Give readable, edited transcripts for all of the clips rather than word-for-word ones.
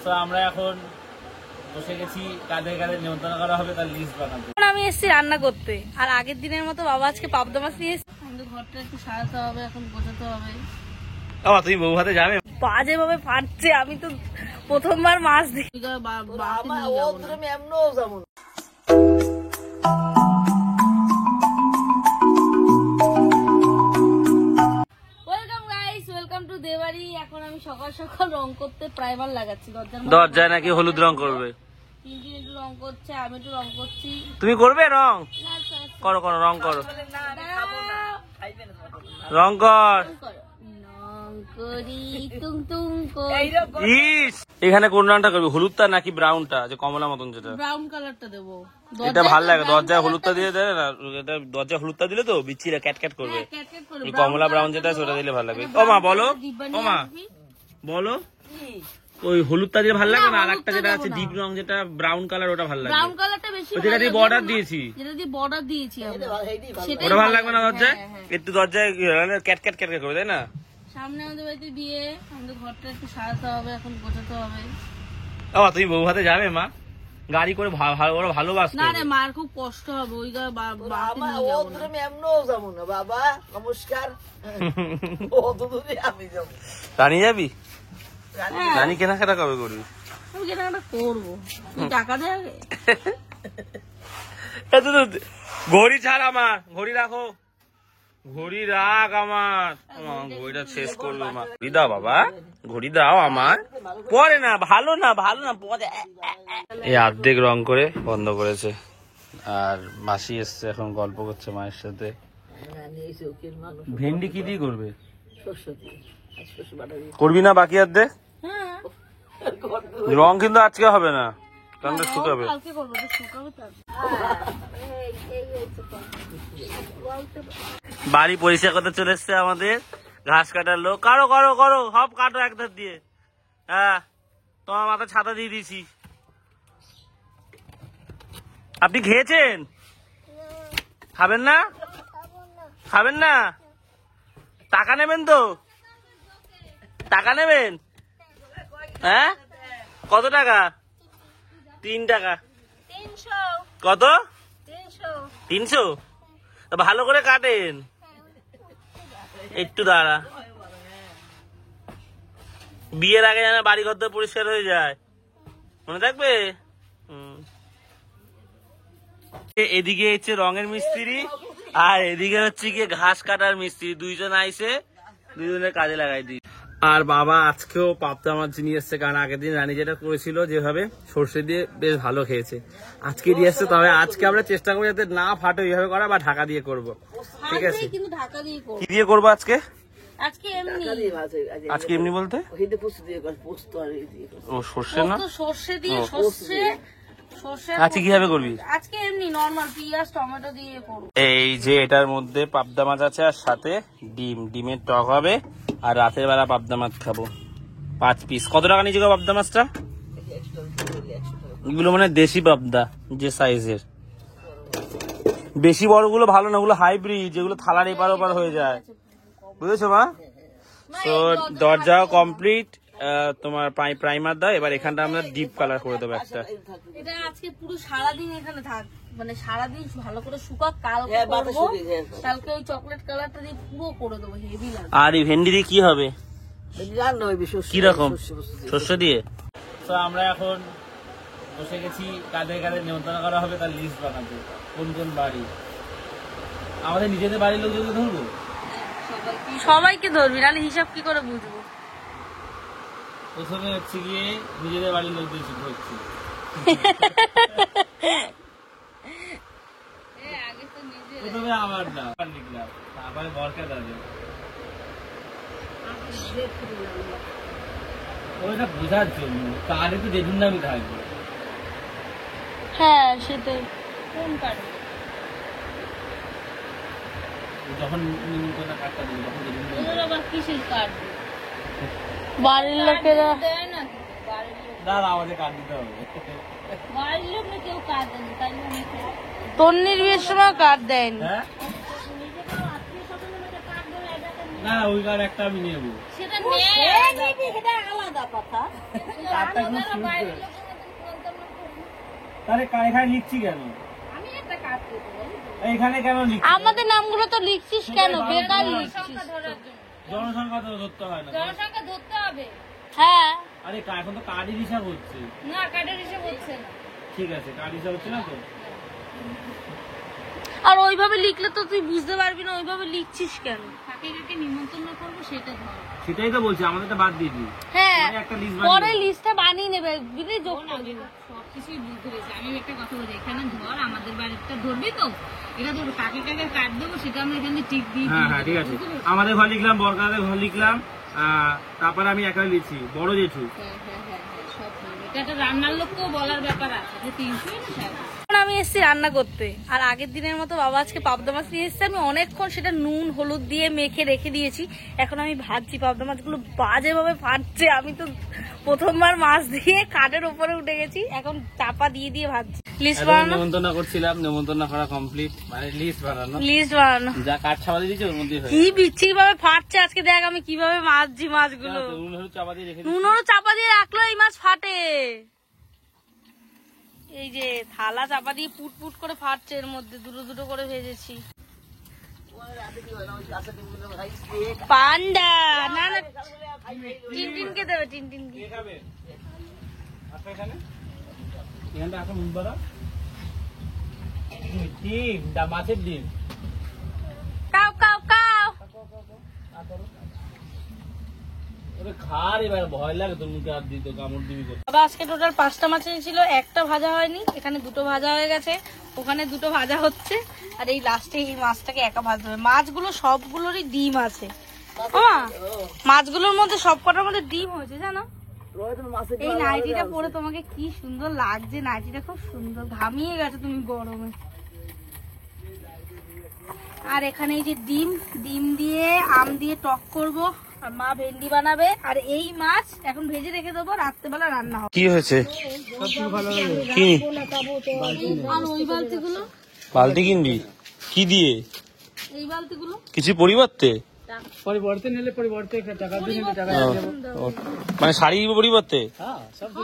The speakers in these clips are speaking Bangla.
তো আমরা এখন বসে গেছি কাদের কাদের নিমন্ত্রণ করা হবে তার লিস্ট বানাতে। আমি এসেছি রান্না করতে, আর আগের দিনের মতো বাবা আজকে পাবদা মাছ নিয়ে এসেছে। আমাদের ঘরটা একটু সাজাতে হবে, এখন গোছাতে হবে। তুমি বউ হাতে যাবে? বাজে ভাবে ফাটছে, আমি তো প্রথমবার মাছ দেখি। এখন আমি সকাল সকাল রং করতে প্রাইমার লাগাচ্ছি দরজায় নাকি হলুদ রং করবে। একটু রং করছে, আমি একটু রং করছি। তুমি করবে রং? করো করো, রং করো, রং কর। এখানে কোন রংটা করবি, হলুদটা নাকি ব্রাউনটা, যে কমলা মতন যেটা? ব্রাউন কালারটা দেবো। এটা ভালো লাগে, দরজায় হলুদটা দিয়ে দেয় না, এটা দরজায় হলুদটা দিলে তো বিচ্ছিরা ক্যাটক্যাট করবে। কমলা ব্রাউন যেটা ওটা দিলে ভালো লাগবে। ও মা বলো, ও মা বলো, ওই হলুদটা দিয়ে ভালো লাগে না, আর একটা যেটা আছে ডিপ রং যেটা ব্রাউন কালার, ওটা ভালো লাগে। ব্রাউন কালারটা বেশি, যেটা দিয়ে বর্ডার দিয়েছি, যেটা দিয়ে বর্ডার দিয়েছি আমরা, ওটা ভালো লাগবে না দরজায়? একটু দরজায় ক্যাটক্যাট ক্যাটক্যাট করে, তাই না? সামনে আমাদের বাড়িতে বিয়ে, আমাদের ঘরটা একটু সাজাতে হবে, এখন গোছাতে হবে। তুমি বউ হাতে যাবে মা? গাড়ি করে ভালোবাসতো না রে, মার খুব কষ্ট হবে ওই বাবা। নমস্কার। রানী যাবি? রানী কেনাকাটা কবে করবি? আমি কেনাকাটা করবো, টাকা দে আগে। ঘড়ি ছাড় আমার, ঘড়ি রাখো, ঘড়ি রাখ আমার, ঘড়িটা শেষ করলো মা। ঘড়ি দাও বাবা, ঘড়ি দাও আমার। পরে না, ভালো না, ভালো না পরে। এই অর্ধেক রং করে বন্ধ করেছে, আর মাসি এসছে, এখন গল্প করছে মায়ের সাথে। ভেন্ডি কি দিয়ে করবে? করবি না বাকি অর্ধেক? রং কিন্তু আজকে হবে না, রংটা শুকাবে। বাড়ি পরিষ্কার করতে চলে এসছে আমাদের ঘাস কাটার লোক। কারো করো করো, সব কাটো এক ধার দিয়ে। হ্যাঁ, তোমার মাথা ছাতা দিয়ে দিয়েছি। আপনি খেয়েছেন? খাবেন না? খাবেন না? টাকা নেবেন তো? টাকা নেবেন? হ্যাঁ, কত টাকা? 3 টাকা। কত? 300। ভালো করে কাটেন, একটু দাঁড়া। বিয়ের আগে যেন বাড়ি ঘর পরিষ্কার হয়ে যায়, মনে থাকবে। এদিকে হচ্ছে রঙের মিস্ত্রি, আর এদিকে হচ্ছে গিয়ে ঘাস কাটার মিস্ত্রি। দুইজন আইসে, দুইজনের কাজে লাগাই দিই। আর বাবা আজকেও পাবদা মাছ নিয়ে এসছে, কারণ আগের দিন রানী যেটা করেছিল যেভাবে সর্ষে দিয়ে বেশ ভালো খেয়েছে, আজকে দিয়ে এসছে। তবে আজকে আমরা চেষ্টা করবো যাতে না ফাটে ওইভাবে করা, বা ঢাকা দিয়ে করবো। ঠিক আছে, কি দিয়ে করবো আজকে? আজকে এমনি বলতে ও সর্ষে না, সর্ষে দিয়ে আজকে কিভাবে করবি? আজকে এমনি নরমাল পেঁয়াজ টমেটো দিয়ে করব। এই যে এটার মধ্যে পাবদা মাছ আছে, আর সাথে ডিমের টক হবে, আর রাতের বেলা পাবদা মাছ খাবো 5 পিস। কত টাকা নিয়েছে পাবদা মাছটা? এগুলো মানে দেশি পাবদা, যে সাইজের। বেশি বড়গুলো ভালো না, ওগুলো হাইব্রিড, যেগুলো থালার এপার ওপার হয়ে যায়, বুঝেছো মা? তো দরজাও কমপ্লিট, তোমার প্রাইমার দাও। এবার এখানটা আমরা ডিপ কালার করে দেবো একটা। এটা আজকে পুরো সারাদিন এখানে থাক, মানে সারাদিন ভালো করে শুকাক, কালকে করবো, কালকে ওই চকলেট কালারটা দিয়ে পুরো করে দেবো, হেভি লাগবে। আর এই ভেন্ডি দিয়ে কি হবে? কি রকম? শস্য দিয়ে। তো আমরা এখন বসে গেছি কাদের কাদের নিমন্ত্রণ করা হবে তার লিস্ট বানাতে। কোন কোন বাড়ি, আমাদের নিজেদের বাড়ির লোকজনকে ধরবো? সবাইকে ধরবি, নাহলে হিসাব কি করে বুঝবো? প্রথমে হচ্ছে গিয়ে নিজেদের বাড়ির লোকদের ধরছি। প্রথমে আমার না লিখলাম, তারপরে বরকে দাঁড়িয়ে ওইটা বোঝার জন্য কার একটু জেঠুর নামই থাকবে। হ্যাঁ সেটাই। কোন কার্ড? যখন নিমন্ত্রণ কার্ডটা দেবে তখন জেঠুর আবার কিসের কার্ড? বাড়ির লোকেরা দেয় না, দাঁড়া আমাদের কার্ড দিতে হবে। বাড়ির লোকরা কেউ কার্ড দেয় না, তাই তন্নির বিয়ের সময় কার্ড দেয়নি। না ওই কার্ড একটা আমি নেবো। সেটা নিবি, সেটা আলাদা কথা। তাহলে এখানে লিখছি কেন? আমি একটা কার্ড দেবো। এইখানে কেন লিখছি? আমাদের নামগুলো তো লিখছিস কেন? বেকার লিখছিস। জনসংখ্যা তো ধরতে হয় না। জনসংখ্যা ধরতে হবে। হ্যাঁ। আরে এখন তো কার্ডের হিসাব হচ্ছে। না, কার্ডের হিসাব হচ্ছে না। ঠিক আছে, কার্ড হিসাব হচ্ছে না তো। আর ওইভাবে লিখলে তো তুই বুঝতে পারবি না, ওইভাবে লিখছিস কেন? কাকে কাকে নিমন্ত্রণ করবো সেটা ধর। সেটাই তো বলছি, আমাদেরটা বাদ দিয়ে দিই। হ্যাঁ, একটা লিস্ট পরে লিস্টটা বানিয়ে নেবে, বুঝলি, যোগ করে দিবি। সবকিছুই বুঝতে পেরেছি। আমি একটা কথা বলি, এখানে ধর আমাদের বাড়িটা ধরবি তো, এটা ধর কাকে কাকে কাট দেবো সেটা আমরা এখানে টিক দিই। হ্যাঁ হ্যাঁ ঠিক আছে, আমাদের ঘর লিখলাম, বরকাদের ঘর লিখলাম, তারপরে আমি একা লিখছি বড় জেঠু। হ্যাঁ হ্যাঁ হ্যাঁ হ্যাঁ, সব ধরবে। এটা একটা রান্নার লোককেও বলার ব্যাপার আছে যে 300 না। এখন আমি এসেছি রান্না করতে, আর আগের দিনের মতো বাবা আজকে পাবদা মাছ নিয়ে এসেছে। আমি অনেকক্ষণ সেটা নুন হলুদ দিয়ে মেখে রেখে দিয়েছি। এখন আমি ভাজছি, পাবদা মাছগুলো বাজে ভাবে ফাটছে। আমি তো প্রথমবার মাছ দিয়ে কাঠের উপরে উঠে গেছি, এখন চাপা দিয়ে দিয়ে ভাজছি। লিস্ট বানানো, নেমন্তন্ন করছিলাম, নেমন্তন্ন করা কমপ্লিট, মানে লিস্ট বানানো। লিস্ট বানানো যা কাঠ ছাপা দিয়েছে ওর মধ্যে কি বিচ্ছিরি ভাবে ফাটছে। আজকে দেখ আমি কিভাবে মাছছি মাছগুলো। নুন হলুদ চাপা দিয়ে রেখে নুন হলুদ চাপা দিয়ে রাখলো এই মাছ ফাটে। এই যে থালা চাপা দিয়ে পুট পুট করে ফাটছে, এর মধ্যে দুটো দুটো করে ভেজেছি। পান্ডা না না, টিনটিনকে দেবে, টিনটিনকে। খাবে এখানে এখানটা এখন নুন বাড়া ডিম, মাছের ডিম। কাও কাও কাও। খার এবার ভয় লাগে, তোর মুখে হাত দিতে, কামড় দিবি। বাবা আজকে টোটাল 5টা মাছ ছিল, একটা ভাজা হয়নি, এখানে দুটো ভাজা হয়ে গেছে, ওখানে দুটো ভাজা হচ্ছে, আর এই লাস্টে এই মাছটাকে একা ভাজতে হবে। মাছগুলো সবগুলোরই ডিম আছে, মাছগুলোর মধ্যে সব কটার মধ্যে ডিম হয়েছে জানো। এই নাইটিটা পরে তোমাকে কি সুন্দর লাগছে, নাইটিটা খুব সুন্দর, ঘামিয়ে গেছে তুমি গরমে। আর এখানে এই যে ডিম, ডিম দিয়ে আম দিয়ে টক করবো, আর মা ভেন্ডি বানাবে। আর এই মাছ এখন ভেজে রেখে দেবো, রাত্রেবেলা রান্না হবে। কি হয়েছে? কি আর ওই বালতিগুলো, বালতি কিনবি কি দিয়ে? এই বালতিগুলো কিছু পরিবর্তে নিলে পরিবর্তে টাকা দিয়ে নিলে টাকা মানে শাড়ি পরিবর্তে?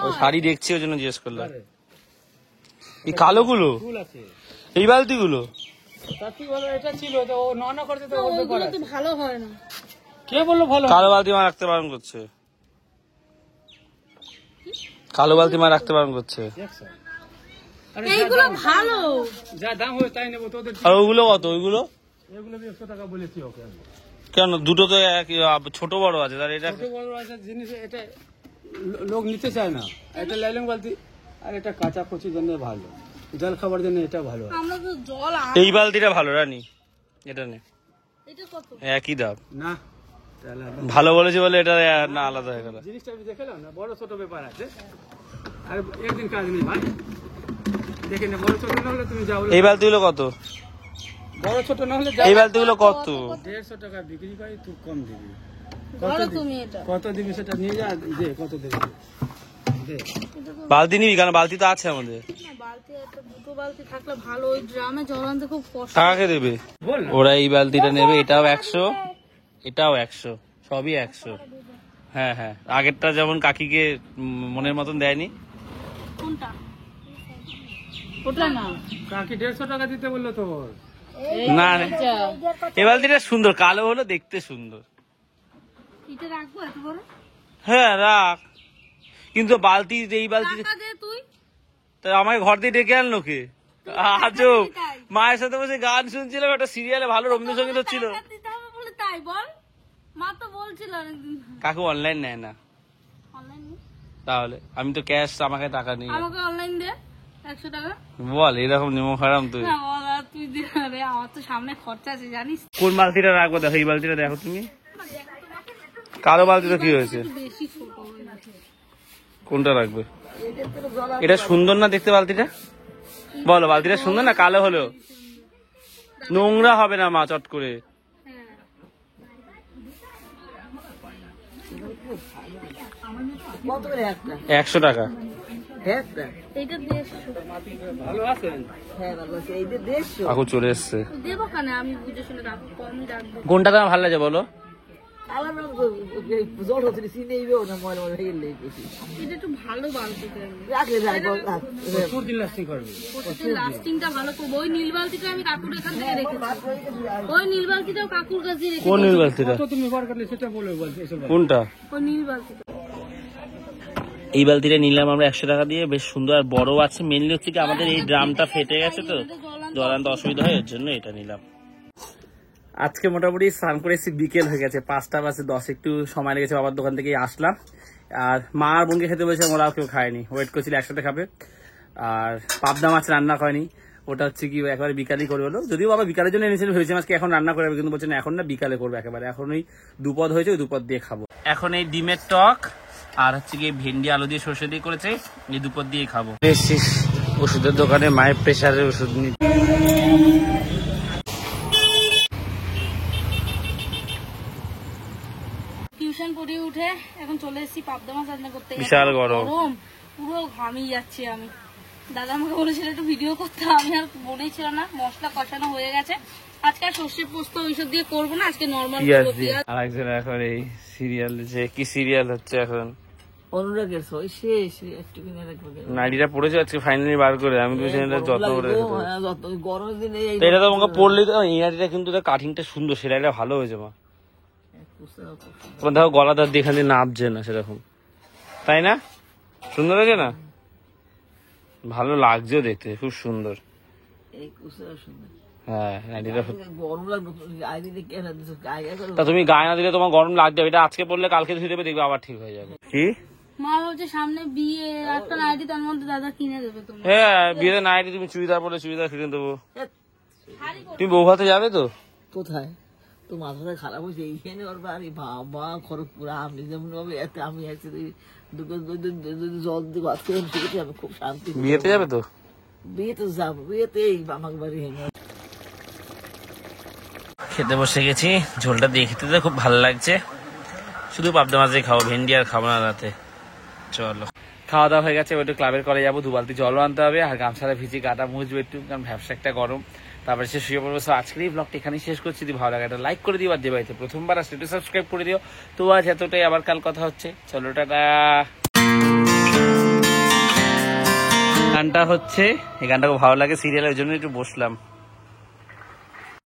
ওই শাড়ি দেখছি ওই জন্য জিজ্ঞেস করলাম। এই কালোগুলো, ফুল আছে এই বালতিগুলো তার কি বলো, এটা ছিল তো ও নন করতে তো বলতে ওইগুলো তো ভালো হয় না। কে বললো ভালো? কালো বালতি মা রাখতে বারণ করছে, কালো বালতি মা রাখতে বারণ করছে। এইগুলো ভালো, যা দাম হবে তাই নেবো তোদের। আর ওগুলো কত? ওইগুলো এগুলো 100 টাকা বলেছি ওকে আমি। কেন? দুটো তো ছোট বড় আছে, তার এটা ছোট বড় আছে জিনিস, এটা লোক নিতে চায় না। এটা লাইলং বালতি, আর এটা কাঁচা কচির জন্য ভালো, জল খাবার জন্য এটা ভালো। আমরা তো জল এই বালতিটা ভালো রানী, এটা নে, এটা কত? একই দাম। না তাহলে ভালো বলেছি বলে এটা না আলাদা হয়ে গেল। জিনিসটা আমি দেখালাম না, বড় ছোট ব্যাপার আছে, আর একদিন কাজ নেই ভাই, দেখে না বড় ছোট না হলে তুমি যাও। এই বালতিগুলো কত? বড় ছোট না হলে এই বালতিগুলো কত? 150 টাকা বিক্রি করে, তুই কম দিবি। বলো তুমি এটা কত দিবি সেটা নিয়ে যা, দে কত দিবি দে। বালতি নিবি কেন? বালতি তো আছে আমাদের। না, বালতি একটা দুটো বালতি থাকলে ভালো, ওই ড্রামে জল আনতে খুব কষ্ট। কাকে দেবে? বল না। ওরা এই বালতিটা নেবে, এটাও 100, এটাও 100, সবই 100। হ্যাঁ হ্যাঁ, আগেরটা যেমন কাকিকে মনের মতন দেয়নি। কোনটা? ওটা না, কাকি 150 টাকা দিতে বললো তো। না না, এই বালতিটা সুন্দর, কালো হলো দেখতে সুন্দর। এটা রাখবো এত বড়? হ্যাঁ রাখ, কিন্তু বালতি, এই বালতি টাকা দে তুই। তা আমাকে ঘর দিয়ে ডেকে আনলো কে? আজও মায়ের সাথে বসে গান শুনছিলাম, একটা সিরিয়ালে ভালো রবীন্দ্রসঙ্গীত হচ্ছিল। টাকা দিতে হবে বলে তাই বল, মা তো বলছিল অনেকদিন। কাকু অনলাইন নেয় না, অনলাইন তাহলে আমি তো ক্যাশ, আমাকে টাকা নিয়ে আমাকে অনলাইন দে 100 টাকা। বল, এরকম নিমো খারাম তুই। না বল, আর তুই দে রে, আমার তো সামনে খরচা আছে জানিস। কোন বালতিটা রাখবো? দেখো এই বালতিটা দেখো তুমি, কালো বালতিটা কি হয়েছে? বেশি ছোট হয়ে গেছে। কোনটা রাখবে? এটা সুন্দর না দেখতে বালতিটা? বলো, বালতিটা সুন্দর না? কালো হলো নোংরা হবে না মা চট করে। হ্যাঁ, 100 টাকা। এইটা 150। ভালো আছেন? কাকু চলে এসছে। দেবো কেন? আমি বুঝে শুনে রাখবো, কমই রাখবো। কোনটা তোমার ভালো লাগে বলো? এটা একটু ভালো বালতিতে প্রচুর দিন লাস্টিং করবে। লাস্টিংটা ভালো করবো। ওই নীল বালতিটা আমি কাকুর এখান থেকে রেখেছি, ওই নীল বালতিটাও কাকুর কাছে রেখেছি। কোন নীল বালতিটা? তো তুমি ব্যবহার করলে সেটা বলে বলছে এসব কোনটা? ওই নীল বালতিটা। এই বালতিটা নিলাম আমরা 100 টাকা দিয়ে, বেশ সুন্দর আর বড় আছে। মেনলি হচ্ছে কি আমাদের এই ড্রামটা ফেটে গেছে তো, জল আনতে অসুবিধা হয়, এর জন্য এটা নিলাম। আজকে মোটামুটি স্নান করে এসেছি, বিকেল হয়ে গেছে, 5টা বাজে 10, একটু সময় লেগেছে। বাবার দোকান থেকে আসলাম, আর মা আর বোনকে খেতে বলেছে, ওরাও কেউ খায়নি, ওয়েট করছিল একসাথে খাবে। আর পাবদা মাছ রান্না করেনি, ওটা হচ্ছে কি একবারে বিকালই করবে বলো। যদিও বাবা বিকালের জন্য এনেছিল, ভেবেছিলাম আজকে এখন রান্না করবে, কিন্তু বলছে না এখন না, বিকালে করবে একেবারে। এখন ওই দুপদ হয়েছে, ওই দুপদ দিয়ে খাবো। এখন এই ডিমের টক আর হচ্ছে কি ভেন্ডি আলু দিয়ে সর্ষে দিয়ে করেছে, এই দুপদ দিয়ে খাবো। ওষুধের দোকানে মায়ের প্রেশারের ওষুধ নিই। টিউশন পড়িয়ে উঠে এখন চলে এসেছি পাবদা মাছ রান্না করতে। বিশাল গরম, পুরো ঘামিয়ে যাচ্ছি আমি। দাদা আমাকে বলেছিল একটু ভিডিও করতে, আমি আর মনেই ছিল না। মশলা কষানো হয়ে গেছে, আজকে আর সর্ষে পোস্ত ওইসব দিয়ে করবো না, আজকে নর্মাল করবো। আরেকজন এখন এই সিরিয়াল, যে কি সিরিয়াল হচ্ছে এখন, অনুরাগের সই শেষ একটু কিনে রাখবো। নাইটিটা পড়েছে আজকে ফাইনালি বার করে, আমি বলছি এটা যত্ন করে রেখেছে। গরমের দিনে তো এটা তো আমাকে পড়লে তো এই নাইটিটা কিন্তু কাটিংটা সুন্দর, সেলাইটা ভালো হয়েছে মা। তোমার দেখো গলাটা দিয়ে দিয়ে নাপছে না সেরকম, তাই না? সুন্দর হয়েছে না? ভালো লাগছেও দেখতে, খুব সুন্দর। হ্যাঁ নাইটিটা গরম লাগবে, গায়ে দিলে কেন গায়ে করে। তা তুমি গায়ে না দিলে তোমার গরম লাগবে, এটা আজকে পড়লে কালকে ধুয়ে দেবে, দেখবে আবার ঠিক হয়ে যাবে। কি মা বলছে সামনে বিয়ে, একটা নাইটি তার মধ্যে দাদা কিনে দেবে তোমার। হ্যাঁ বিয়েতে নাইটি তুমি চুড়িদার পরে চুড়িদার কিনে দেবো। তুমি বউ ভাতে যাবে তো? কোথায় তো মাথাটা খারাপ হয়েছে এইখানে ওর বাড়ি, বাবা খড়গপুর। আমি যেমন ভাবে এতে আমি একসাথে জল দিয়ে ভাত করে শিখেছি, আমি খুব শান্তি। বিয়েতে যাবে তো? বিয়েতে যাবো, বিয়েতে এই আমাকে বাড়ি হেনে। খেতে বসে গেছি, ঝোলটা দিয়ে খেতে তো খুব ভালো লাগছে। শুধু পাবদা মাছই খাবো, ভেন্ডি আর খাবো না রাতে। চলো খাওয়া দাওয়া হয়ে গেছে, ওইটা ক্লাবের কলে যাবো, 2 বালতি জলও আনতে হবে, আর গামছাটা ভিজে গাটা মুছবো একটু, কারণ ব্যবসা একটা গরম। তারপরে সে শুয়ে পড়বো। আজকের এই ব্লগটা এখানেই শেষ করছি। যদি ভালো লাগে একটা লাইক করে দিও, আর যে বাড়িতে প্রথমবার আসলে একটু সাবস্ক্রাইব করে দিও। তো আজ এতটাই, আবার কাল কথা হচ্ছে। চলো টাটা। গানটা হচ্ছে, এই গানটা খুব ভালো লাগে সিরিয়ালের জন্য একটু বসলাম।